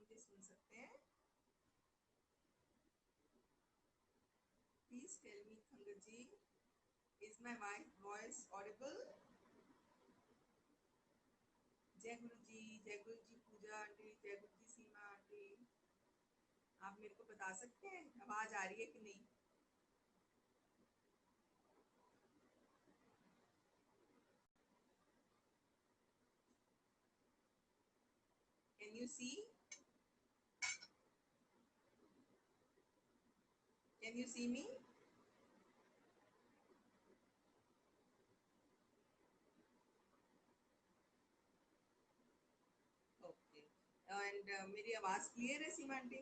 मुझे सुन सकते हैं? Please tell me Khangat ji, is my voice audible? जय गुरु जी पूजा आंटी, जय गुरु जी सीमा आंटी। आप मेरे को बता सकते हैं आवाज आ रही है कि नहीं? Can you see? Can you see me? Okay. And मेरी आवाज क्लियर है सीमा आंटी?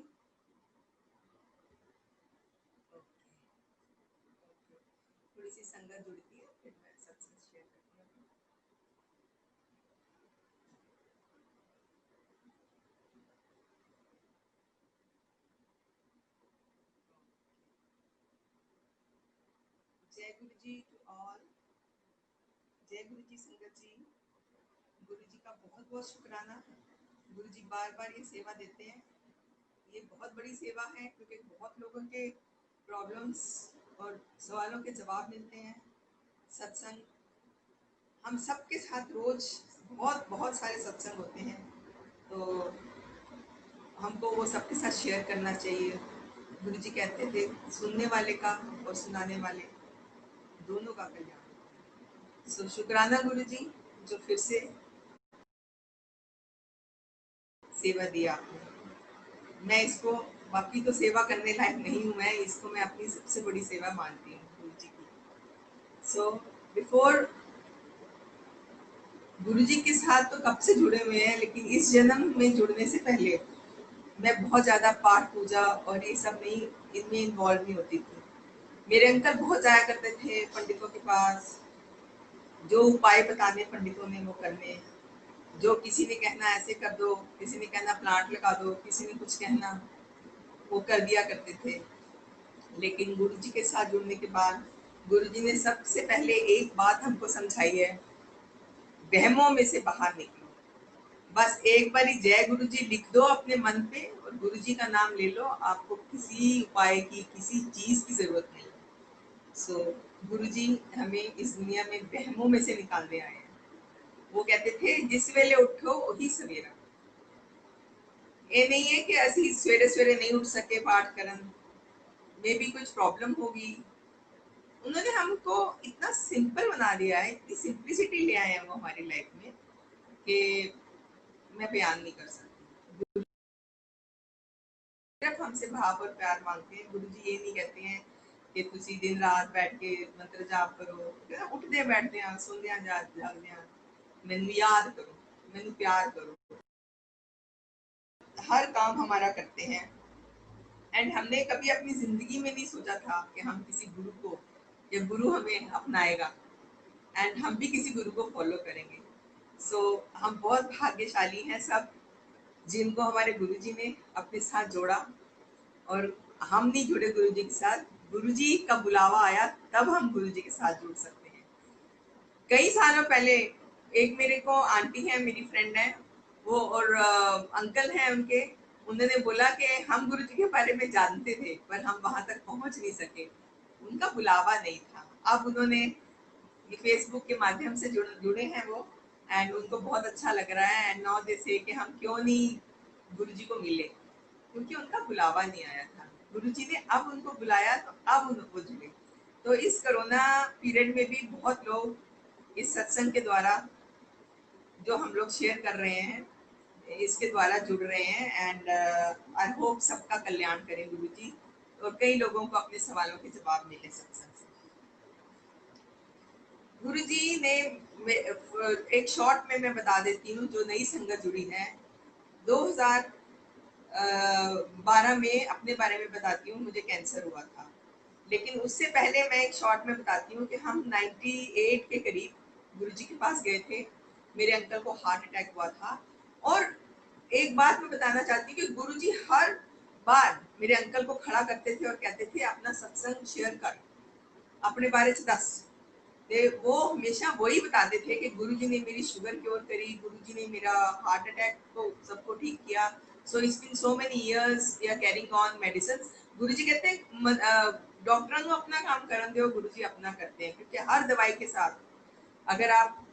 Okay okay. थोड़ी सी संगत जुड़ती है फिर मैं सत्संग शेयर करती हूँ। जय गुरु जी टू ऑल। जय गुरु जी संगत जी। गुरु जी का बहुत बहुत शुक्राना। गुरु जी बार बार ये सेवा देते हैं। ये बहुत बड़ी सेवा है क्योंकि बहुत लोगों के प्रॉब्लम्स और सवालों के जवाब मिलते हैं। सत्संग हम सबके साथ रोज बहुत बहुत सारे सत्संग होते हैं, तो हमको वो सबके साथ शेयर करना चाहिए। गुरु जी कहते थे सुनने वाले का और सुनाने वाले दोनों का कल्याण। सो शुक्राना गुरु जी जो फिर से सेवा दिया आपने। मैं इसको, बाकी तो सेवा करने लायक नहीं हूँ, मैं इसको मैं अपनी सबसे बड़ी सेवा मानती हूँ गुरु जी की। सो बिफोर गुरु जी के साथ तो कब से जुड़े हुए हैं, लेकिन इस जन्म में जुड़ने से पहले मैं बहुत ज्यादा पाठ पूजा और ये सब नहीं, इनमें इन्वॉल्व नहीं होती थी। मेरे अंकल बहुत जाया करते थे पंडितों के पास, जो उपाय बताने पंडितों ने वो करने, जो किसी ने कहना ऐसे कर दो, किसी ने कहना प्लांट लगा दो, किसी ने कुछ कहना, वो कर दिया करते थे। लेकिन गुरु जी के साथ जुड़ने के बाद गुरु जी ने सबसे पहले एक बात हमको समझाई है, वहमों में से बाहर निकलो। बस एक बार ही जय गुरु जी लिख दो अपने मन पे और गुरु जी का नाम ले लो, आपको किसी उपाय की, किसी चीज की जरूरत नहीं। सो गुरु जी हमें इस दुनिया में वहमों में से निकालने आए हैं। वो कहते थे जिस वेले उठो वही सवेरा। ये नहीं है कि असि सवेरे सवेरे नहीं उठ सके पाठ करन, मे भी कुछ प्रॉब्लम होगी। उन्होंने हमको इतना सिंपल बना दिया है, इतनी सिंप्लिसिटी ले आए हैं वो हमारी लाइफ में कि मैं बयान नहीं कर सकती। सिर्फ हमसे भाव और प्यार मांगते हैं। गुरु जी ये नहीं कहते हैं कि तुसी दिन रात बैठ के मंत्र जाप करो, उठदे बैठदे सुनदे जागदे मैनू याद करो, मैनू प्यार करो। हर काम हमारा करते हैं। एंड हमने कभी अपनी जिंदगी में नहीं सोचा था कि हम किसी गुरु को, या गुरु हमें अपनाएगा एंड हम भी किसी गुरु को फॉलो करेंगे। सो हम बहुत भाग्यशाली हैं सब, जिनको हमारे गुरु जी ने अपने साथ जोड़ा। और हम नहीं जुड़े गुरु जी के साथ, गुरु जी का बुलावा आया तब हम गुरु जी के साथ जुड़ सकते हैं। कई सालों पहले एक मेरे को आंटी है, मेरी फ्रेंड है वो, और अंकल हैं उनके, उन्होंने बोला कि हम गुरु जी के बारे में जानते थे पर हम वहां तक पहुंच नहीं सके, उनका बुलावा नहीं था। अब उन्होंने ये फेसबुक के माध्यम से जुड़े हैं वो, एंड उनको बहुत अच्छा लग रहा है। एंड नाउ दे से कि हम क्यों नहीं गुरु जी को मिले, क्योंकि उनका बुलावा नहीं आया था। गुरु जी ने अब उनको बुलाया तो अब उनको जुड़े। तो इस कोरोना पीरियड में भी बहुत लोग इस सत्संग के द्वारा, जो हम लोग शेयर कर रहे हैं, इसके द्वारा जुड़ रहे हैं। एंड आई होप सबका कल्याण करें गुरु जी, और कई लोगों को अपने सवालों के जवाब मिले सत्संग से। गुरु जी ने एक शॉर्ट में मैं बता देती हूँ, जो नई संगत जुड़ी है 2012 में, अपने बारे में बताती हूँ। मुझे कैंसर हुआ था, लेकिन उससे पहले मैं एक शॉर्ट में बताती हूँ कि हम 98 के करीब गुरु जी के पास गए थे। मेरे अंकल को हार्ट अटैक हुआ था। और एक बात मैं बताना चाहती हूँ कि गुरु जी हर बार मेरे अंकल को खड़ा करते थे और कहते थे अपना सत्संग शेयर कर, अपने बारे में दस। वो हमेशा वही बताते थे कि गुरुजी ने मेरी शुगर क्योर करी, गुरुजी ने मेरा हार्ट अटैक को सबको ठीक किया, So it's been so many years we are carrying on medicines. गुरुजी कहते हैं डॉक्टरों को अपना काम करन दो, गुरुजी अपना करते हैं, क्योंकि हर दवाई के साथ अगर आप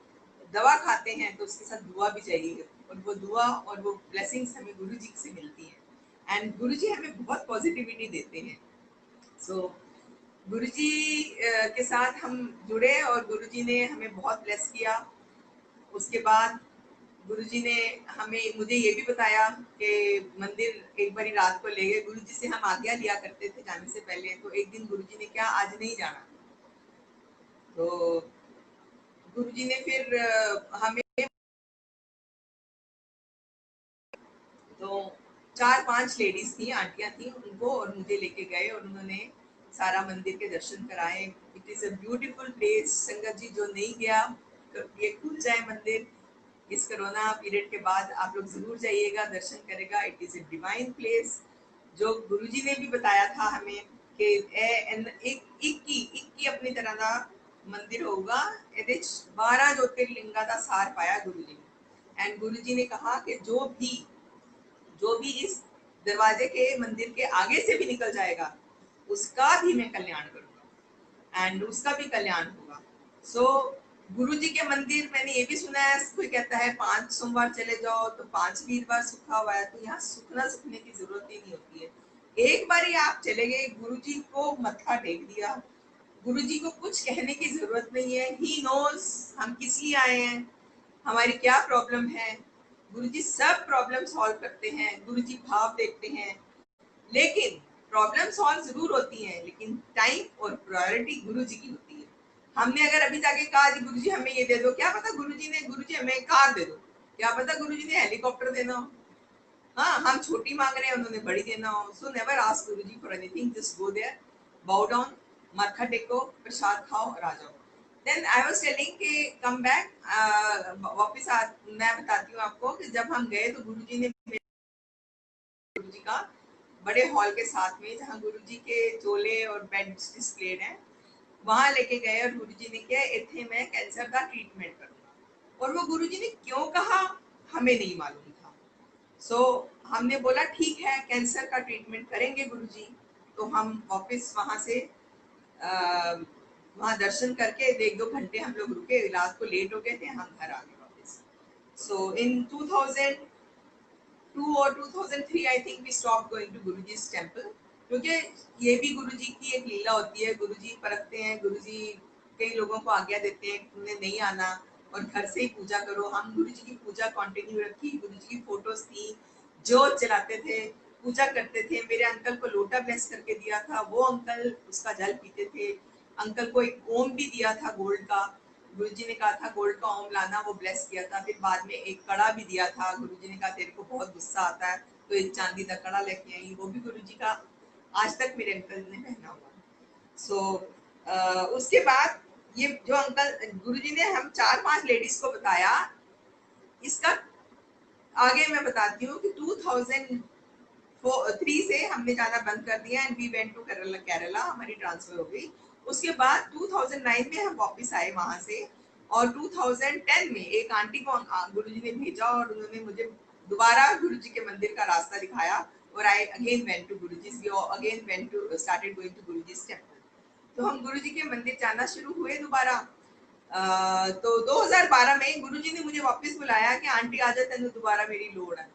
दवा खाते हैं तो उसके साथ दुआ भी चाहिए, और वो दुआ और वो ब्लेसिंग्स हमें गुरुजी से मिलती हैं, एंड गुरुजी हमें बहुत पॉजिटिविटी देते हैं. सो गुरुजी के साथ हम जुड़े और गुरुजी ने हमें बहुत ब्लेस किया. उसके बाद गुरुजी ने मुझे ये भी बताया कि मंदिर एक बारी रात को ले गए. गुरुजी से हम आज्ञा लिया करते थे जाने से पहले, तो एक दिन गुरुजी ने क्या, आज नहीं जाना. तो गुरुजी ने फिर हमें तो 4-5 लेडीज थी, आंटियां थी, उनको और मुझे लेके गए और उन्होंने सारा मंदिर के दर्शन कराए. It is a beautiful place. संगत जी जो नहीं गया तो ये खुल जाए मंदिर इस कोरोना पीरियड के बाद, आप लोग जरूर जाइएगा, दर्शन करेगा. It is a divine place. जो गुरुजी ने भी बताया था हमें कि एक अपनी तरह का मंदिर होगा. ਇਹਦੇ 12 ज्योतिर्लिंगा का सार पाया गुरुजी ने. एंड गुरुजी ने कहा कि जो भी इस दरवाजे के मंदिर के आगे से भी निकल जाएगा उसका भी मैं कल्याण करूंगा, एंड उसका भी कल्याण होगा. सो गुरुजी के मंदिर मैंने ये भी सुना है, कोई कहता है 5 सोमवार चले जाओ तो 5 वीरवार सुखा हुआ है. तो यहाँ सुखने की जरूरत ही नहीं होती है. एक बार ही आप चले गए, गुरुजी को मत्था टेक दिया, गुरुजी को कुछ कहने की जरूरत नहीं है. ही नोज हम किस लिए आए हैं, हमारी क्या प्रॉब्लम है. गुरुजी सब प्रॉब्लम सॉल्व करते हैं. गुरुजी भाव देखते हैं. लेकिन प्रॉब्लम सॉल्व जरूर होती है, लेकिन टाइम और प्रायोरिटी गुरुजी की होती है. हमने अगर अभी जाके कहा जी गुरुजी हमें ये दे दो, क्या पता गुरुजी हमें कार दे दो, क्या पता गुरुजी ने हेलीकॉप्टर देना हो. हाँ, हम छोटी मांग रहे हैं, उन्होंने बड़ी देना हो. So never ask Guruji for anything, just go there, bow down, माथा टेको, प्रसाद खाओ और आ जाओ. देन आई वाज टेलिंग कि कम बैक, वापस मैं बताती हूँ आपको कि जब हम गए तो गुरुजी ने गुरुजी का बड़े हॉल के साथ में जहाँ गुरुजी के झोले और बेड्स डिस्प्लेड हैं वहां लेके गए, और गुरुजी ने किया इतने मैं कैंसर का ट्रीटमेंट करूंगा. और वो गुरुजी ने क्यों कहा हमें नहीं मालूम था. सो हमने बोला ठीक है कैंसर का ट्रीटमेंट करेंगे गुरुजी. तो हम वापस वहां से वहां दर्शन करके 1-2 घंटे हम लोग रुके, रात को लेट हो गए थे, हम घर आ गए वापस. सो इन 2002 और 2003 I think we stop going to Guruji's temple, क्योंकि ये भी गुरुजी की एक लीला होती है. गुरुजी परखते हैं, गुरुजी कई लोगों को आज्ञा देते हैं उन्हें नहीं आना और घर से ही पूजा करो. हम गुरुजी की पूजा कंटिन्यू रखी. गुरुजी की फोटोज थी, जोत जलाते थे, पूजा करते थे. मेरे अंकल को लोटा ब्लेस करके दिया था, वो अंकल उसका जल पीते थे. अंकल को एक ओम भी दिया था गोल्ड का, गुरुजी ने कहा था गोल्ड का ओम लाना, वो ब्लेस किया था. फिर बाद में एक कड़ा भी दिया था, गुरुजी ने कहा तेरे को बहुत गुस्सा आता है तो एक चांदी का कड़ा लेके आई, वो भी गुरुजी का आज तक मेरे अंकल ने पहना हुआ. सो उसके बाद ये जो अंकल गुरुजी ने हम 4-5 लेडीज को बताया, इसका आगे मैं बताती हूँ कि 2003 से हमने जाना बंद कर दिया and we went to Kerala, हमारी ट्रांसफर हो गई. उसके बाद 2009 में हम वापस आए वहां से, और 2010 में एक आंटी को गुरुजी ने भेजा और उन्होंने मुझे दोबारा गुरुजी के मंदिर का रास्ता दिखाया, और I again went to Guruji's, we again went to started going to Guruji's temple. तो हम गुरुजी के मंदिर जाना शुरू हुए दोबारा. तो 2012 में गुरुजी ने मुझे वापस बुलाया कि आंटी आ जा, तेन दोबारा मेरी लोड़ है.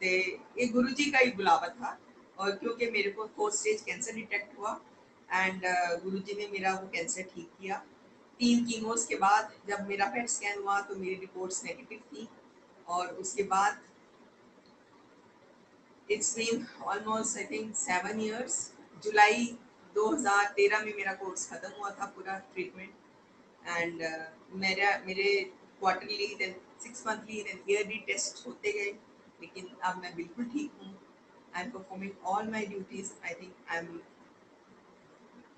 ते ये गुरुजी का ही बुलावा था, और क्योंकि मेरे को 4th स्टेज कैंसर डिटेक्ट हुआ एंड गुरुजी ने मेरा वो कैंसर ठीक किया. 3 कीमोस के बाद जब मेरा पेट स्कैन हुआ तो मेरी रिपोर्ट्स नेगेटिव थी, और उसके बाद it's been almost I think 7 years. जुलाई 2013 में मेरा कोर्स खत्म हुआ था पूरा ट्रीटमेंट, एंड मेरे quarterly then 6 monthly then yearly test होते गए, लेकिन अब मैं बिल्कुल ठीक हूँ. I am performing all my duties. I think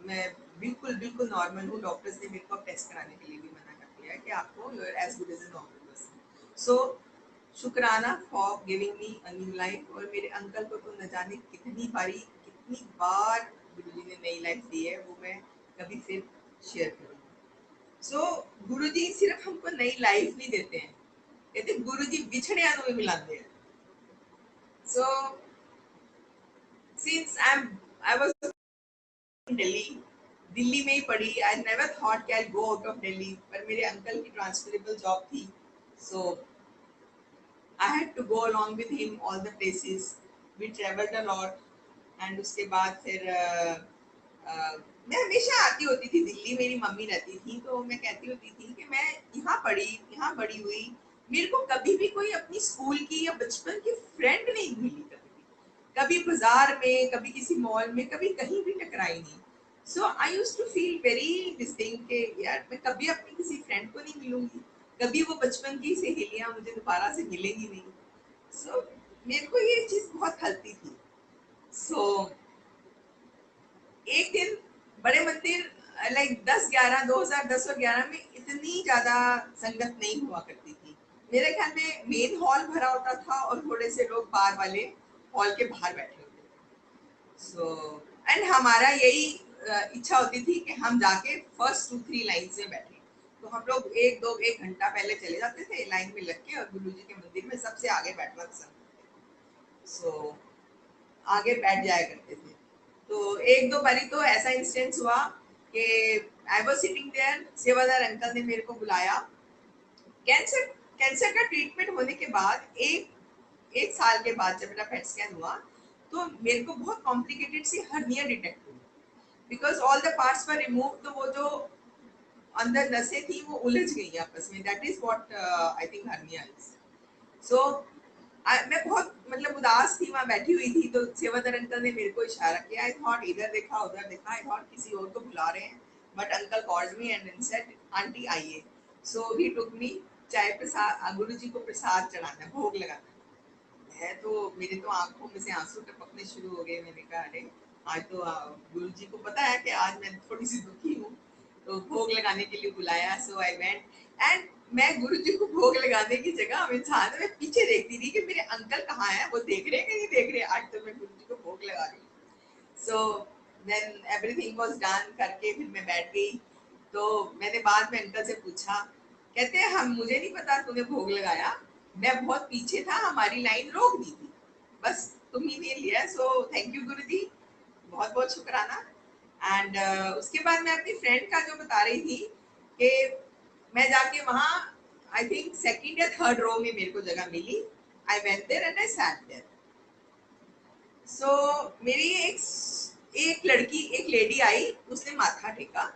मैं बिल्कुल नॉर्मल हूँ. डॉक्टर्स ने मेरे को टेस्ट कराने के लिए भी मना कर दिया है कि आपको you are as good as a normal person. So शुक्राना for giving me a new life. और मेरे अंकल को तो न जाने कितनी बार गुरुजी ने नई लाइफ दी है, वो मैं कभी फिर शेयर करूँगी. सो गुरुजी सिर्फ हमको नई लाइफ नहीं देते हैं, कहते गुरुजी विछड़िया भी मिलाते हैं. So since I was in Delhi में ही पढ़ी. I never thought कि I'll go out of Delhi. पर मेरे अंकल की ट्रांसफरेबल जॉब थी. So I had to go along with him all the places. We traveled a lot. And उसके बाद फिर मैं हमेशा आती होती थी दिल्ली. मेरी मम्मी रहती थी तो मैं कहती होती थी कि मैं यहाँ पढ़ी, यहाँ बड़ी हुई. मेरे को कभी भी कोई अपनी स्कूल की या बचपन की फ्रेंड नहीं मिली. कभी बाजार में, कभी किसी मॉल में, कभी कहीं भी टकराई नहीं. So I used to feel very distinct कि यार मैं कभी अपनी किसी फ्रेंड को नहीं मिलूंगी, कभी वो बचपन की सहेलियां मुझे दोबारा से मिलेंगी नहीं. सो मेरे को ये चीज बहुत खलती थी. सो एक दिन बड़े मंदिर लाइक 10-11 2010 और 11 में इतनी ज्यादा संगत नहीं हुआ करती थी. मेरे ख्याल में मेन हॉल भरा होता था और थोड़े से लोग बाहर वाले हॉल के बाहर बैठे होते थे. सो एंड हमारा यही इच्छा होती थी कि हम जाके फर्स्ट 2-3 लाइन से बैठे. तो हम लोग 1 घंटा पहले चले जाते थे लाइन में लग के और गुरु जी के मंदिर में सबसे आगे बैठना पसंद करते. सो आगे बैठ जाया करते थे. तो एक दो बारी तो ऐसा इंसिडेंस हुआ कि आई वाज सिटिंग देयर, सेवादार अंकल ने मेरे को बुलाया. कैंसर कैंसर का ट्रीटमेंट होने के बाद एक साल के बाद जब मेरा पेट स्कैन हुआ तो मेरे को बहुत कॉम्प्लिकेटेड सी हर्निया डिटेक्ट हुई. Because all the parts were remove. तो वो जो अंदर नसें थी वो उलझ गई आपस में. That is what I think hernia is. So मैं बहुत मतलब उदास थी, वहां बैठी हुई थी. तो सेवादार अंकल ने मेरे को इशारा किया. आई थॉट इधर देखा उधर देखा. आई थॉट किसी और को बुला रहे हैं. But uncle called me and said aunty आइए. सो ही टुक मी. चाय प्रसाद, गुरु जी को प्रसाद चढ़ाना, भोग लगाना है. तो मेरे तो आंखों में से आंसू टपकने शुरू हो गए. मैंने कहा अरे आज तो गुरु जी को पता है कि आज मैं थोड़ी सी दुखी हूँ, तो भोग लगाने के लिए बुलाया. सो आई वेंट एंड मैं गुरु जी को भोग लगाने की जगह इंसान में पीछे देखती रही कि मेरे अंकल कहाँ हैं, वो देख रहे हैं कि नहीं देख रहे. आज तो मैं गुरु जी को भोग लगा रही हूँ. So then everything was done करके फिर मैं बैठ गई. तो मैंने बाद में अंकल से पूछा. कहते हैं हम मुझे नहीं पता तूने भोग लगाया, मैं बहुत पीछे था, हमारी लाइन रोक दी थी, बस तुम ही ने लिया. सो थैंक यू गुरु जी, बहुत बहुत शुक्राना. एंड उसके बाद मैं अपनी फ्रेंड का जो बता रही थी कि मैं जाके वहाँ आई थिंक सेकंड या थर्ड रो में मेरे को जगह मिली. I went there and I sat there. So मेरी एक लड़की, एक लेडी आई, उसने माथा टेका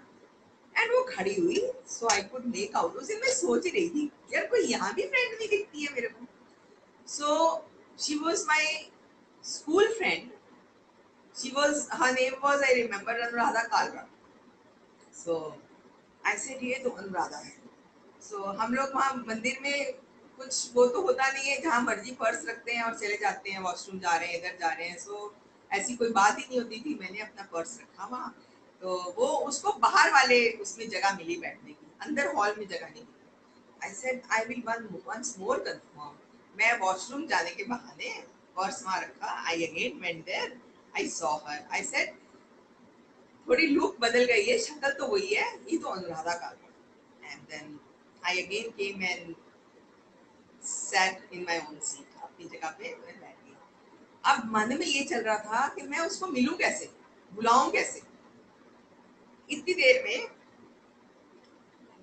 एंड वो खड़ी हुई. सो आई कुड मेक आउट. उसे मैं सोच रही थी यार कोई यहाँ भी फ्रेंड नहीं दिखती है मेरे को. So she was my school friend. She was, her name was, I remember, Anuradha Kalra. So I said ये तो अनुराधा है. सो हम लोग वहाँ मंदिर में कुछ वो तो होता नहीं है, जहाँ मर्जी पर्स रखते हैं और चले जाते हैं, वॉशरूम जा रहे हैं, इधर जा रहे हैं. सो ऐसी कोई बात ही नहीं होती थी. मैंने अपना पर्स रखा वहाँ. तो वो उसको बाहर वाले उसमें जगह मिली बैठने की, अंदर हॉल में जगह नहीं मिली. I said I will once more confirm. मैं वॉशरूम जाने के बहाने पर्स वहाँ रखा. I again went there. I saw her. I said थोड़ी लुक बदल गई है, शक्ल तो वही है, ये तो अनुराधा का है. And then I again came and sat in my own seat. अपनी जगह पे मैं बैठ गई. अब मन में ये चल रहा था कि मैं उसको मिलूं कैसे, बुलाऊं कैसे. इतनी देर में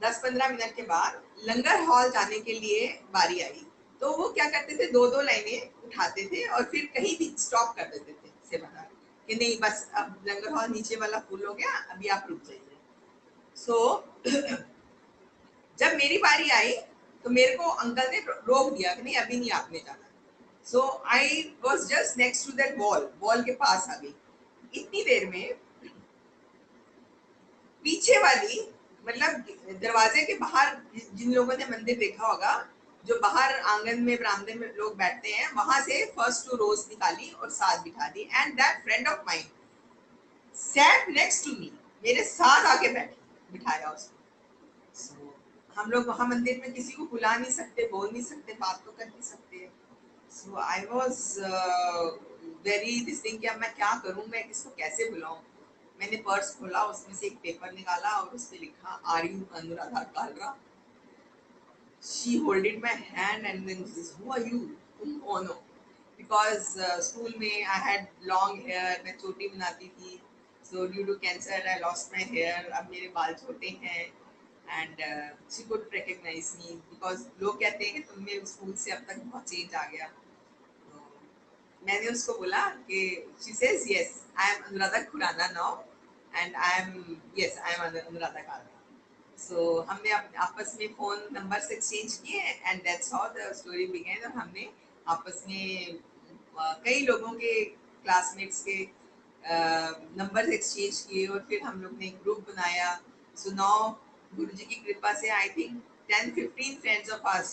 10-15 मिनट के बाद लंगर हॉल जाने के लिए बारी आई. तो वो क्या करते थे, दो दो लाइनें उठाते थे और फिर कहीं भी स्टॉप कर देते थे सेवादार कि नहीं बस अब लंगर हॉल नीचे वाला फुल हो गया, अभी आप रुक जाइए. सो जब मेरी बारी आई तो मेरे को अंकल ने रोक दिया कि नहीं अभी नहीं आपने जाना. So I was just next to that wall. Wall के पास आ गई. इतनी देर में पीछे वाली, मतलब दरवाजे के बाहर जिन लोगों ने मंदिर देखा होगा, जो बाहर आंगन में बरामदे में लोग बैठते हैं, वहां से फर्स्ट टू रोज निकाली और साथ बिठा दी. And that friend of mine sat next to me. मेरे साथ आके बैठी, बिठाया उसको. So, हम लोग वहां मंदिर में किसी को बुला नहीं सकते, बोल नहीं सकते, बात तो कर नहीं सकते. So I was very this thing कि अब मैं क्या करूं, मैं किसको कैसे बुलाऊं. मैंने पर्स खोला, उसमें से एक पेपर निकाला और उस पे लिखा are you Anuradha Kalra. She holded my hand and then who are you, तुम कौन हो. बिकॉज स्कूल में आई हैड लॉन्ग हेयर, मैं चोटी बनाती थी, so due to cancer I lost my hair, अब मेरे बाल छोटे हैं and she could recognize me because लोग कहते हैं कि तुम में स्कूल से अब तक बहुत चेंज आ गया। तो मैंने उसको बोला कि she says yes I am Anuradha Khurana now and I am yes I am Anuradha Kalra. So हमने आपस में फोन नंबर्स एक्सचेंज किए and that's how the story began. और हमने आपस में कई लोगों के क्लासमेट्स के नंबर्स एक्सचेंज किए और फिर हम लोग ने एक ग्रुप बनाया। सो नाउ गुरु जी की कृपा से I think 10-15 friends of us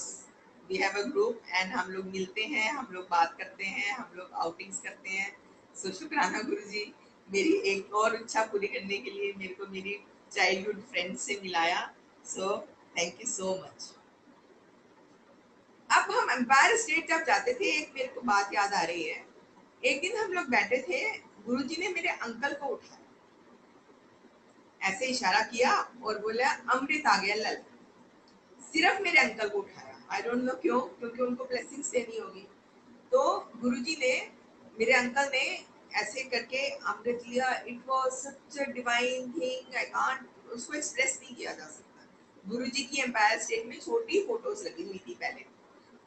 we have a group and हम लोग मिलते हैं, हम लोग बात करते हैं, हम लोग आउटिंग्स करते हैं। सो शुक्राना गुरु जी, मेरी एक और इच्छा पूरी करने के लिए मेरे को मेरी चाइल्डहुड फ्रेंड से मिलाया। So thank you so much. अब हम एम्पायर स्टेट जब जाते थे, एक मेरे को बात याद आ रही है। एक दिन हम लोग बैठे थे, गुरुजी ने मेरे अंकल को उठाया, ऐसे इशारा किया और बोला अमृत आ गया लल। सिर्फ मेरे अंकल को उठाया, आई डोंट नो क्यों, क्योंकि उनको ब्लेसिंग्स देनी होगी। तो गुरुजी ने, मेरे अंकल ने ऐसे करके अमृत लिया। It was such a divine thing, I can't उसको एक्सप्रेस नहीं किया जा सकता। गुरुजी की एम्पायर स्टेट में छोटी फोटोज लगी हुई थी पहले,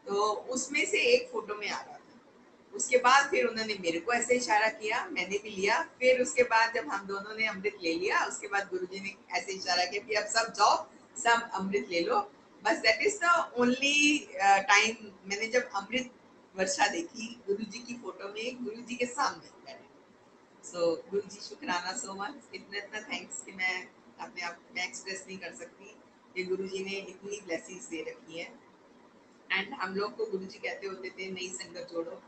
तो उसमें से एक फोटो में आ रहा था। उसके बाद फिर उन्होंने मेरे को ऐसे इशारा किया, मैंने भी लिया। फिर उसके बाद जब हम दोनों ने अमृत ले लिया, उसके बाद गुरुजी ने ऐसे इशारा किया कि अब सब जाओ, सब अमृत ले लो। बस that is the only time मैंने जब अमृत वर्षा देखी गुरुजी की फोटो में, गुरुजी के सामने बैठे। सो गुरुजी शुक्राना सो मच, इतना इतना थैंक्स कि मैं अपने आप में एक्सप्रेस नहीं कर सकती कि गुरुजी ने इतनी ब्लेसिंग्स दे रखी है। एंड हम लोग को गुरुजी कहते होते थे नई संगत जोड़ो।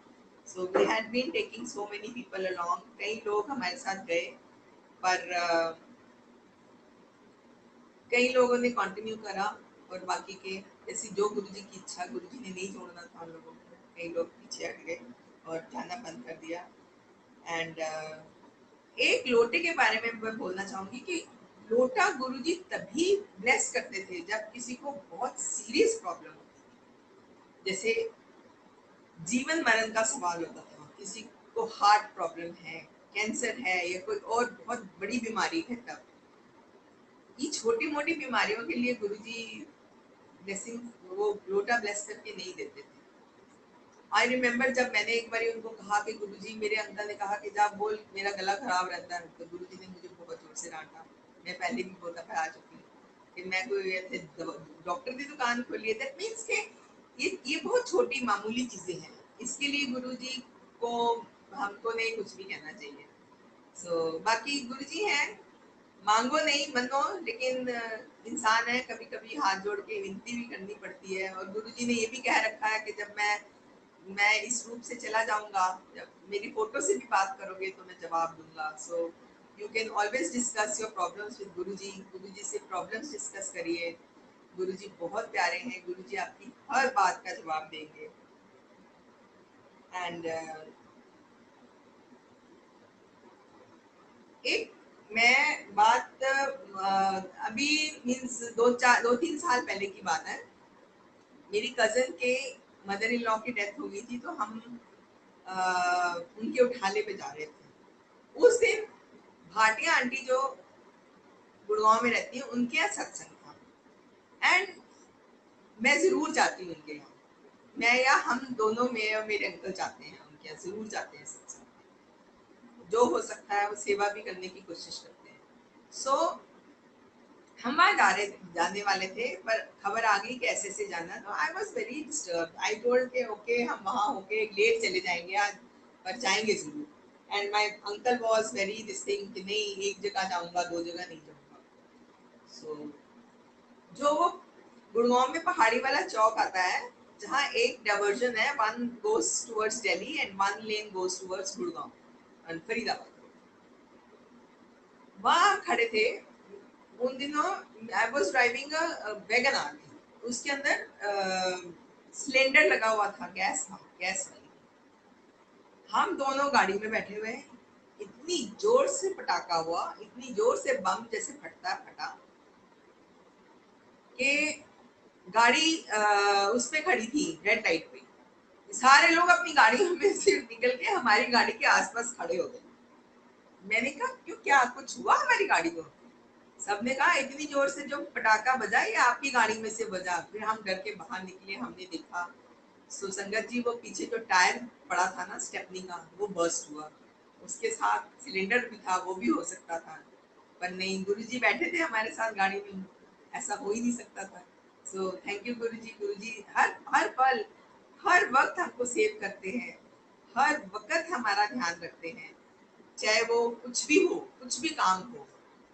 So we had been taking so many people along, कई लोग हमारे साथ गए, पर कई लोगों ने कंटिन्यू करा और बाकी के जैसी जो गुरुजी की इच्छा, गुरुजी ने नहीं जोड़ना था हम लोगों को, कई लोग पीछे हट गए और जाना बंद कर दिया। एंड एक लोटे के बारे में मैं बोलना चाहूंगी कि लोटा गुरुजी तभी ब्लेस करते थे जब किसी को बहुत सीरियस प्रॉब्लम होती थी, जैसे जीवन मरण का सवाल होता था, किसी को हार्ट प्रॉब्लम है, कैंसर है या कोई और बहुत बड़ी बीमारी है, तब ये छोटी मोटी बीमारियों के लिए गुरुजी ब्लेसिंग वो लोटा ब्लेस करके नहीं देते थे। आई रिमेम्बर जब मैंने एक बार उनको कहा कि गुरुजी, मेरे अंकल ने कहा कि जा बोल मेरा गला खराब रहता है, तो गुरुजी ने मुझे बहुत जोर से डांटा। मैं पहले भी बहुत दफा आ चुकी हूँ कि मैं कोई ऐसे डॉक्टर की दुकान खोली है, दैट मीन्स के ये बहुत छोटी मामूली चीजें हैं, इसके लिए गुरुजी को हमको नहीं कुछ भी कहना चाहिए। बाकी गुरुजी हैं, मांगो नहीं मनो, लेकिन इंसान है, कभी कभी हाथ जोड़ के विनती भी करनी पड़ती है। और गुरुजी ने ये भी कह रखा है कि जब मैं इस रूप से चला जाऊंगा, जब मेरी फोटो से भी बात करोगे तो मैं जवाब दूंगा। So you can always discuss your problems with Guruji, Guruji से प्रॉब्लम्स डिस्कस करिए। गुरुजी बहुत प्यारे हैं, गुरुजी आपकी हर बात का जवाब देंगे। एंड एक मैं बात अभी मीन्स 2-3 साल पहले की बात है। मेरी कजन के मदर इन लॉ की डेथ हो गई थी, तो हम उनके उठाले पे जा रहे थे। उस दिन भाटिया आंटी जो गुड़गांव में रहती है, उनके यहाँ सत्संग था एंड मैं जरूर जाती हूँ उनके यहाँ। मैं या हम दोनों, मैं और मेरे अंकल जाते हैं उनके यहाँ, जरूर जाते हैं सत्संग। जो हो सकता है वो सेवा भी करने की कोशिश करते हैं। सो हम वहाँ जाने वाले थे, पर खबर आ गई कि ऐसे ऐसे जाना, तो आई was very disturb. I told के ओके हम वहाँ होके लेट चले जाएंगे आज, पर जाएंगे जरूर। And my uncle was very this thing कि नहीं एक जगह जाऊंगा, दो जगह नहीं जाऊंगा। सो जो वो गुड़गांव में पहाड़ी वाला चौक आता है, जहाँ एक डाइवर्जन है, one goes towards Delhi and one lane goes towards Gurgaon and Faridabad, वहाँ खड़े थे उन दिनों। I was driving Wagon R, उसके अंदर सिलेंडर लगा हुआ था, गैस था, गैस वाली। हम दोनों गाड़ी में बैठे हुए हैं, इतनी जोर से पटाखा हुआ, इतनी जोर से बम जैसे फटता फटा कि गाड़ी उस पे खड़ी थी रेड लाइट पे, सारे लोग अपनी गाड़ियों में से निकल के हमारी गाड़ी के आसपास खड़े हो गए। मैंने कहा क्यों, क्या कुछ हुआ हमारी गाड़ी को? सबने कहा इतनी जोर से जो पटाखा बजा ये आपकी गाड़ी में से बजा। फिर हम डर के बाहर निकले, हमने देखा सो संगत जी वो पीछे जो टायर पड़ा था ना स्टेपनी का, वो बर्स्ट हुआ। उसके साथ सिलेंडर भी था, वो भी हो सकता था, पर नहीं, गुरुजी बैठे थे हमारे साथ गाड़ी में, ऐसा हो ही नहीं सकता था। सो थैंक यू गुरुजी। गुरुजी हर हर पल हर वक्त हमको सेव करते हैं, हर वक्त हमारा ध्यान रखते हैं, चाहे वो कुछ भी हो, कुछ भी काम हो,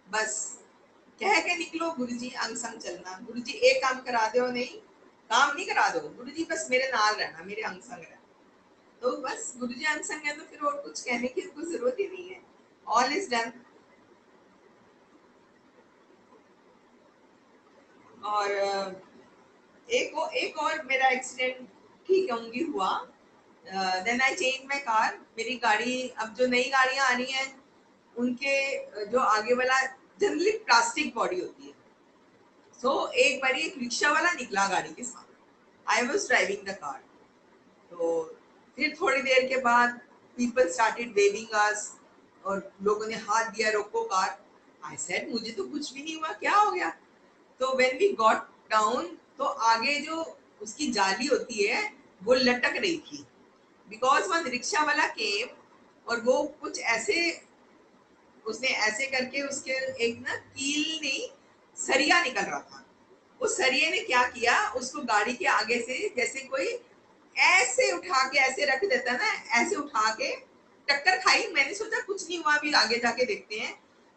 बस कह के निकलो गुरुजी अंग संग चलना। गुरुजी एक काम करा दो, नहीं काम नहीं करा दो, गुरुजी बस मेरे नाल रहना, मेरे अंग संग रहना। तो बस गुरुजी अंग संग है तो फिर और कुछ कहने की कोई जरूरत ही नहीं है। All is done. और एक और मेरा एक्सीडेंट ठीक कहूंगी हुआ। Then I change my car. मेरी गाड़ी, अब जो नई गाड़ियां आ रही हैं उनके जो आगे वाला जनरली प्लास्टिक बॉडी होती है। सो एक बारी एक रिक्शा वाला निकला गाड़ी के साथ, आई वॉज ड्राइविंग द कार। तो फिर थोड़ी देर के बाद पीपल स्टार्टेड वेविंग अस, और लोगों ने हाथ दिया रोको कार। आई सेड मुझे तो कुछ भी नहीं हुआ, क्या हो गया? तो व्हेन वी गॉट डाउन, तो आगे जो उसकी जाली होती है वो लटक रही थी, बिकॉज वन रिक्शा वाला केम, और वो कुछ ऐसे, उसने ऐसे करके उसके एक ना कील नहीं, सरिया निकल रहा था। उस सरिये ने क्या किया, उसको गाड़ी के आगे से जैसे कोई ऐसे उठा के ऐसे रख देता ना, ऐसे उठा के टक्कर खाई। मैंने सोचा कुछ नहीं हुआ, अभी आगे जाके देखते हैं,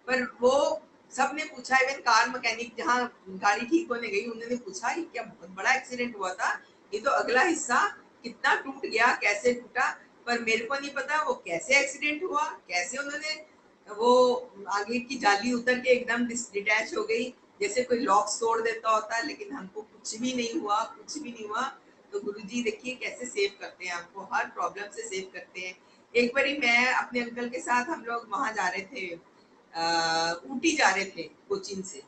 पर वो सबने पूछा, इवन कार मैकेनिक जहाँ गाड़ी ठीक होने गई उन्होंने पूछा ये क्या बहुत बड़ा एक्सीडेंट हुआ था, ये तो अगला हिस्सा कितना टूट गया, कैसे टूटा? पर मेरे को नहीं पता वो कैसे एक्सीडेंट हुआ, कैसे उन्होंने वो आगे की जाली उतर के एकदम डिटैच हो गई, जैसे कोई लॉक तोड़ देता होता है। लेकिन हमको कुछ भी नहीं हुआ, कुछ भी नहीं हुआ। तो गुरुजी देखिए कैसे सेव करते हैं हमको, हर प्रॉब्लम से सेव करते हैं। एक बारी मैं अपने अंकल के साथ, हम लोग वहां जा रहे थे, ऊटी जा रहे थे कोचिन से।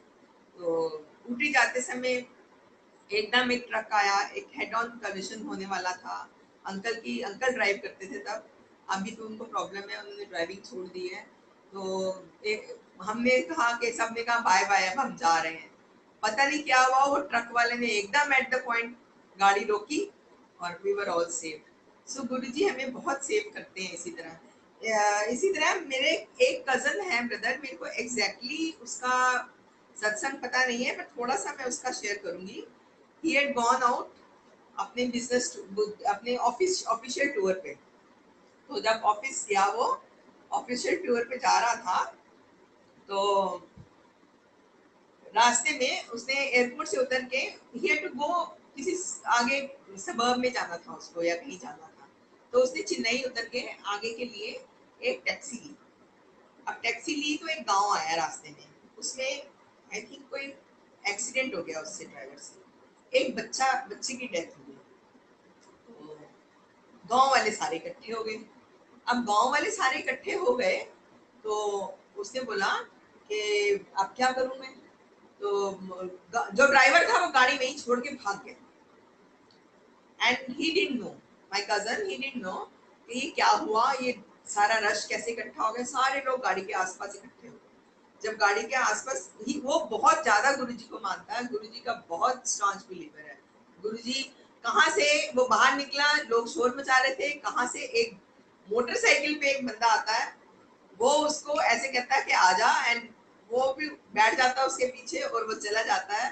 तो ऊटी जाते समय एकदम एक ट्रक आया, एक हेड ऑन कलिशन होने वाला था। अंकल ड्राइव करते थे तब, अभी तो उनको प्रॉब्लम है, उन्होंने ड्राइविंग छोड़ दी है। तो हमने कहा कि सबने कहा बाय बाय, अब हम जा रहे हैं। पता नहीं क्या हुआ, वो ट्रक वाले ने एकदम एट द पॉइंट गाड़ी रोकी, और वी वर ऑल सेव। सो गुरुजी हमें बहुत सेव करते हैं इसी तरह। इसी तरह मेरे एक कजन है, ब्रदर, मेरे को एग्जैक्टली उसका सत्संग पता नहीं है, पर थोड़ा सा मैं उसका शेयर करूंगी। ही हैड गॉन आउट अपने बिजनेस, अपने ऑफिशियल टूर पे। तो जब ऑफिस गया, वो ऑफिशियल टूर पे जा रहा था, तो रास्ते में उसने एयरपोर्ट से उतर के, ही हैड टू गो, किसी आगे सबर्ब में जाना था उसको, या कहीं जाना था। तो उसने चेन्नई उतर के आगे के लिए एक टैक्सी ली। अब टैक्सी ली तो एक गांव आया रास्ते में, उसमें आई थिंक कोई एक्सीडेंट हो गया उससे, ड्राइवर से, एक बच्चे की डेथ हो गई। तो गांव वाले सारे इकट्ठे हो गए। अब गांव वाले सारे इकट्ठे हो गए, तो उसने बोला कि अब क्या करूं मैं? तो जो ड्राइवर था वो गाड़ी वहीं छोड़ के भाग गया। And he didn't know, my cousin, he didn't know कि ये क्या हुआ, ये सारा रश कैसे इकट्ठा हो गया। सारे लोग गाड़ी के आसपास इकट्ठे हो गए। जब गाड़ी के आसपास ही, वो बहुत ज्यादा गुरुजी को मानता है, गुरुजी का बहुत स्ट्रॉन्ग बिलीवर है। गुरुजी कहाँ से वो बाहर निकला, लोग शोर मचा रहे थे, कहाँ से एक मोटरसाइकिल पे एक बंदा आता है, वो उसको ऐसे कहता है कि आजा, एंड वो भी बैठ जाता है उसके पीछे और वो चला जाता है।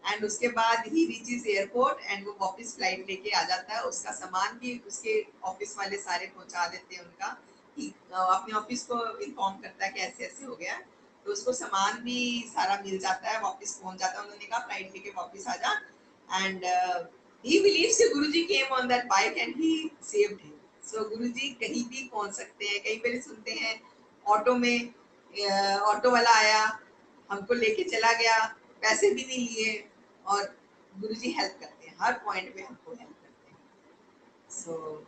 एंड उसके बाद ही रीचेस एयरपोर्ट, एंड वो वापस फ्लाइट लेके आ जाता है। उसका सामान भी उसके ऑफिस वाले सारे पहुंचा देते हैं उनका, कि अपने ऑफिस को इन्फॉर्म करता है कि ऐसे ऐसे हो गया। तो उसको सामान भी सारा मिल जाता है, वापस पहुंच जाता है। उन्होंने कहा फ्लाइट लेके वापस आ जा, एंड he believes कि गुरुजी came on that bike and he saved him. So गुरुजी कहीं भी पहुंच सकते हैं। कई बार सुनते हैं ऑटो में, ऑटो वाला आया, हमको लेके चला गया, पैसे भी नहीं लिए, और गुरुजी हेल्प करते हैं, हर पॉइंट पे हमको हेल्प करते हैं। सो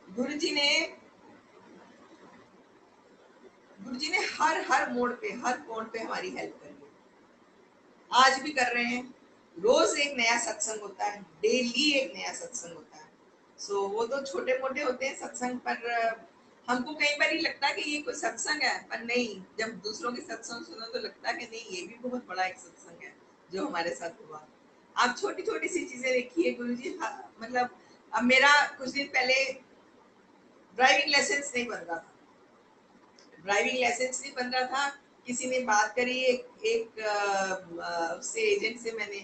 गुरुजी ने गुरुजी ने हर हर मोड़ पे, हर कोण पे हमारी हेल्प करी है, आज भी कर रहे हैं। रोज एक नया सत्संग होता है, डेली एक नया सत्संग होता है। सो वो तो छोटे मोटे होते हैं सत्संग, पर हमको कई बार ही लगता है कि ये कोई सत्संग है, पर नहीं, जब दूसरों के सत्संग सुनो तो लगता है कि नहीं, ये भी बहुत बड़ा एक सत्संग है जो हमारे साथ हुआ। आप छोटी छोटी सी चीजें देखिए गुरुजी, मतलब अब मेरा कुछ दिन पहले ड्राइविंग लाइसेंस नहीं बन रहा था, ड्राइविंग लाइसेंस नहीं बन रहा था। किसी ने बात करी एक उससे, एजेंट से मैंने,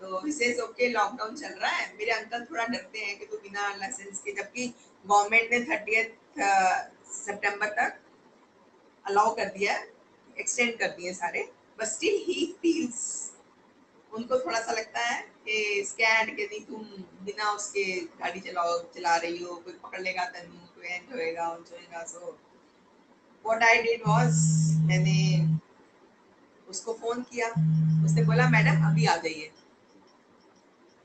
तो विशेष ओके लॉकडाउन चल रहा है, मेरे अंकल थोड़ा डरते हैं कि तो बिना लाइसेंस के, जबकि गवर्नमेंट ने 30 सितंबर तक अलाउ कर दिया है, एक्सटेंड कर दिए सारे, बट स्टिल ही फील्स, उनको थोड़ा सा लगता है कि स्कैड के नहीं, तुम बिना उसके गाड़ी चला रही हो, कोई पकड़ लेगा तन्नू, कोई एंड होएगा। So what I did was, मैंने उसको फोन किया, उसने बोला मैडम अभी आ जाइए,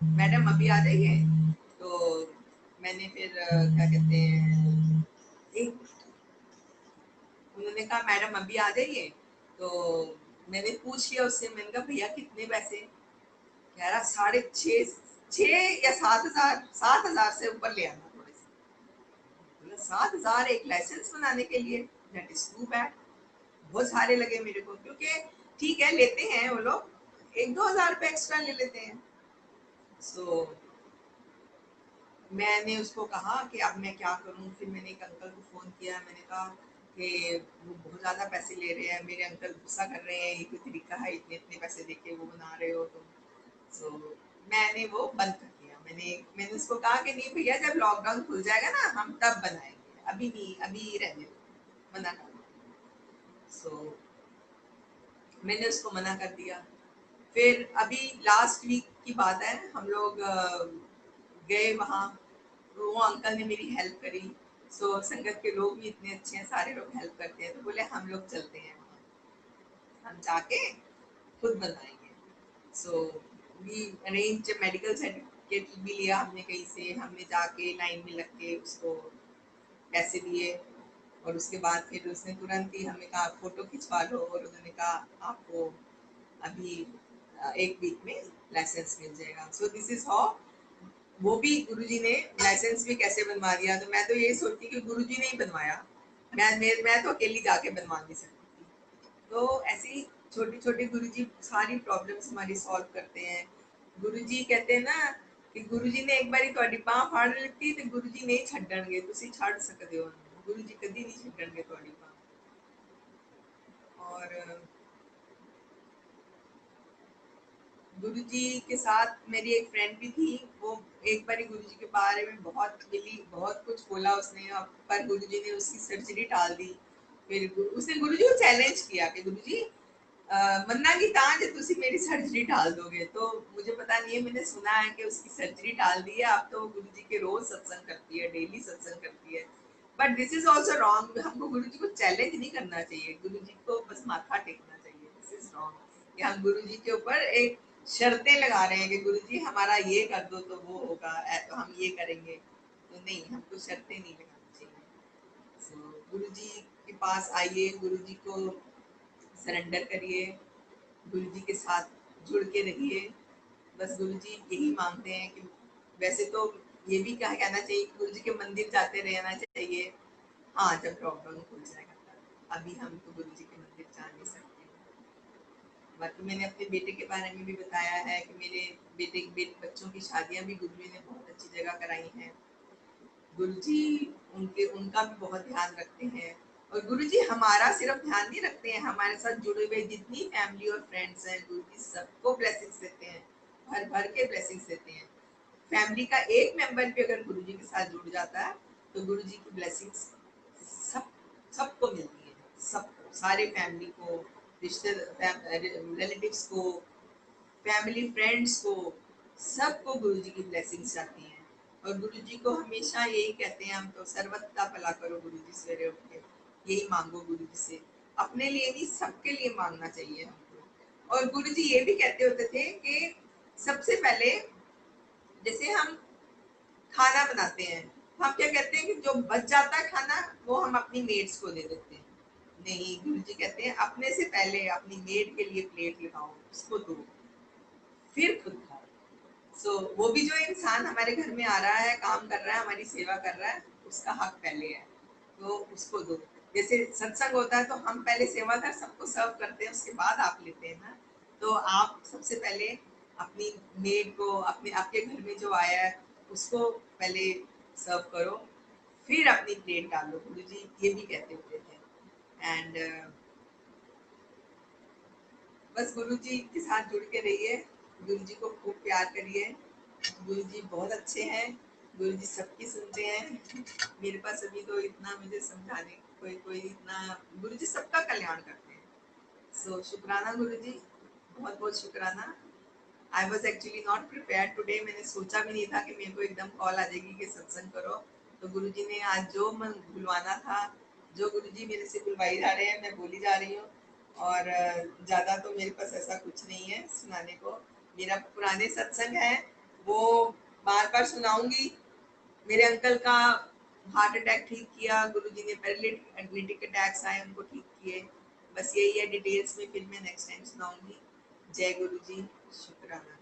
मैडम अभी आ जाइए। तो मैंने फिर क्या कहते हैं, एक, उन्होंने कहा मैडम अभी आ जाइए। तो मैंने पूछ लिया उससे, मैंने कहा भैया कितने पैसे, कह रहा 6,500 6 या 7,000, 7,000 से ऊपर ले आना थोड़े से। बोला 7,000 एक लाइसेंस बनाने के लिए, दैट इज टू बैड। बहुत सारे लगे मेरे को, क्योंकि ठीक है लेते हैं वो लोग, 1-2 हज़ार रुपये एक्स्ट्रा ले लेते हैं। सो मैंने उसको कहा कि अब मैं क्या करूं, फिर मैंने एक अंकल को फोन किया, मैंने कहा कि वो बहुत ज्यादा पैसे ले रहे हैं, मेरे अंकल गुस्सा कर रहे हैं, ये कोई तरीका है इतने इतने पैसे देके वो बना रहे हो तुम। सो मैंने वो बंद कर दिया, मैंने उसको कहा कि नहीं भैया, जब लॉकडाउन खुल जाएगा ना हम तब बनाएंगे, अभी नहीं, अभी रहने दो, मना कर दो। सो मैंने उसको मना कर दिया। फिर अभी लास्ट वीक की बात है, हम लोग गए वहाँ, तो वो अंकल ने मेरी हेल्प करी। सो संगत के लोग भी इतने अच्छे हैं, सारे लोग हेल्प करते हैं, तो बोले हम लोग चलते हैं वहाँ, हम जाके खुद बनाएंगे। So we arrange medical certificate भी लिया हमने कहीं से, हमने जाके लाइन में लग के उसको पैसे दिए, और उसके बाद फिर उसने तुरंत ही हमें कहा फोटो खिंचवा लो, और उन्होंने कहा आपको अभी 1 वीक में लाइसेंस मिल जाएगा। सो दिस इज हाउ, वो भी गुरुजी ने लाइसेंस भी कैसे बनवा दिया। तो मैं तो ये सोचती कि गुरुजी ने ही बनवाया, मैं तो अकेली जाके बनवा नहीं सकती थी। तो ऐसी छोटी छोटी गुरुजी सारी प्रॉब्लम्स हमारी सॉल्व करते हैं। गुरुजी कहते हैं ना कि गुरुजी ने एक बारी ਤੁਹਾਡੀ ਬਾਹ ਫੜ ਲਿੱਤੀ ਤੇ ਗੁरुजी नहीं ਛੱਡਣਗੇ, ਤੁਸੀਂ ਛੱਡ ਸਕਦੇ ਹੋ, गुरुजी कभी नहीं ਛੱਡਣਗੇ ਤੁਹਾਡੀ ਬਾਹ। और गुरुजी के साथ मेरी एक फ्रेंड भी थी, वो एक बार गुरुजी के बारे में बहुत मिली, बहुत कुछ बोला उसने, पर गुरुजी ने उसकी सर्जरी टाल दी। फिर उसने गुरुजी को चैलेंज किया कि गुरुजी मन्ना की तां जे तुसी मेरी सर्जरी टाल दोगे। तो मुझे पता नहीं है, मैंने सुना है कि उसकी सर्जरी टाल दी है, अब तो वो गुरुजी के रोज सत्संग करती है, डेली सत्संग करती है। But this is also wrong, हमको गुरुजी को चैलेंज नहीं करना चाहिए, गुरुजी को बस माथा टेकना चाहिए। दिस इज रॉन्ग कि हम गुरुजी के ऊपर एक शर्तें लगा रहे हैं कि गुरुजी हमारा ये कर दो तो वो होगा, तो हम ये करेंगे। तो नहीं, हमको शर्तें नहीं लगानी चाहिए। सो गुरुजी के पास आइए, गुरुजी को सरेंडर करिए, गुरुजी के साथ जुड़ के रहिए। बस गुरुजी यही मांगते हैं कि, वैसे तो ये भी क्या कहना चाहिए कि गुरुजी के मंदिर जाते रहना चाहिए। हाँ, जब लॉकडाउन खुल जाएगा तब, अभी हम तो गुरुजी के मंदिर जा नहीं सकते। बाकी मैंने अपने बेटे के बारे में भी बताया है कि मेरे बेटे बच्चों की शादियां भी गुरुजी ने बहुत अच्छी जगह कराई हैं। गुरुजी उनका भी बहुत ध्यान रखते हैं, और गुरुजी हमारा सिर्फ ध्यान नहीं रखते हैं, हमारे साथ जुड़े हुए जितनी फैमिली और फ्रेंड्स हैं, गुरुजी सबको ब्लेसिंग्स देते हैं, भर भर के ब्लेसिंग्स देते हैं। फैमिली का एक मेंबर भी अगर गुरुजी के साथ जुड़ जाता है तो गुरुजी की ब्लेसिंग्स सब सबको मिलती है, सबको, सारे फैमिली को, रिश्ते रिलेटिव्स को, फैमिली फ्रेंड्स को, सबको गुरुजी की ब्लेसिंग्स जाती हैं। और गुरुजी को हमेशा यही कहते हैं हम तो, सर्वथा भला करो गुरुजी, सवेरे उठ के यही मांगो गुरुजी से, अपने लिए नहीं सबके लिए मांगना चाहिए हमको। और गुरुजी ये भी कहते होते थे कि सबसे पहले, जैसे हम खाना बनाते हैं, हम क्या कहते हैं कि जो बच जाता है खाना वो हम अपनी मेड्स को दे देते हैं। नहीं, गुरुजी कहते हैं अपने से पहले अपनी मेड के लिए प्लेट लगाओ, उसको दो, फिर खुद खाओ। वो भी जो इंसान हमारे घर में आ रहा है, काम कर रहा है, हमारी सेवा कर रहा है, उसका हक पहले है, तो उसको दो। जैसे सत्संग होता है तो हम पहले सेवादार सबको सर्व करते हैं, उसके बाद आप लेते हैं ना। तो आप सबसे पहले अपनी मेड को, अपने आपके घर में जो आया है उसको पहले सर्व करो, फिर अपनी प्लेट डालो। गुरु जी ये भी कहते होते थे। एंड बस गुरु जी के साथ जुड़ के रहिए, गुरु जी को खूब प्यार करिए। गुरु जी बहुत अच्छे हैं, गुरु जी सबकी सुनते हैं। मेरे पास अभी तो इतना मुझे समझाने कोई कोई इतना, गुरु जी सबका कल्याण करते हैं। शुक्राना गुरु जी, बहुत बहुत शुक्राना। I was actually not prepare today, मैंने सोचा भी नहीं था कि मेरे को एकदम कॉल आ जाएगी कि सत्संग करो। तो गुरु जी ने आज जो मन बुलवाना था, जो गुरु जी मेरे से बुलवाई जा रहे हैं, मैं बोली जा रही हूँ। और ज़्यादा तो मेरे पास ऐसा कुछ नहीं है सुनाने को। मेरा पुराने सत्संग है वो बार बार सुनाऊंगी। मेरे अंकल का हार्ट अटैक ठीक किया गुरु जी ने, पैरालिटिक अटैक्स आए उनको ठीक किए। बस यही है, डिटेल्स में फिर मैं नेक्स्ट टाइम सुनाऊंगी। जय गुरु जी, शुक्राना।